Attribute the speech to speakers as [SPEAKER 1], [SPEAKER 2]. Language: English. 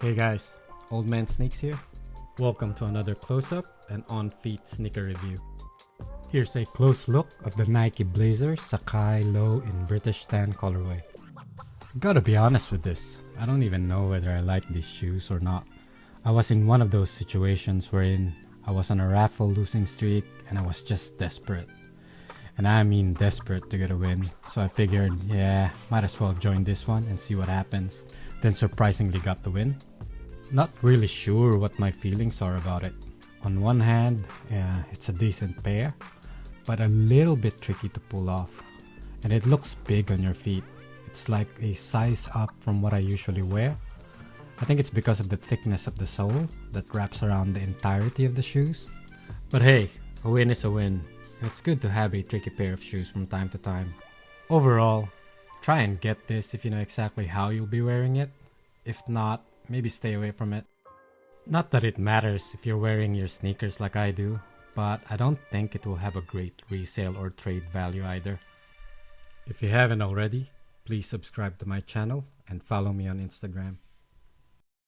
[SPEAKER 1] Hey guys, Oldmansneaks here. Welcome to another close-up and on-feet sneaker review. Here's a close look of the Nike Blazer Sacai Low in British tan colorway. Gotta be honest with this, I don't even know whether I like these shoes or not. I was in one of those situations wherein I was on a raffle losing streak and I was just desperate. And I mean desperate to get a win, so I figured, yeah, might as well join this one and see what happens. Then surprisingly got the win. Not really sure what my feelings are about it. On one hand, yeah, it's a decent pair, but a little bit tricky to pull off. And it looks big on your feet. It's like a size up from what I usually wear. I think it's because of the thickness of the sole that wraps around the entirety of the shoes. But hey, a win is a win. And it's good to have a tricky pair of shoes from time to time. Overall, try and get this if you know exactly how you'll be wearing it. If not, maybe stay away from it. Not that it matters if you're wearing your sneakers like I do, but I don't think it will have a great resale or trade value either. If you haven't already, please subscribe to my channel and follow me on Instagram.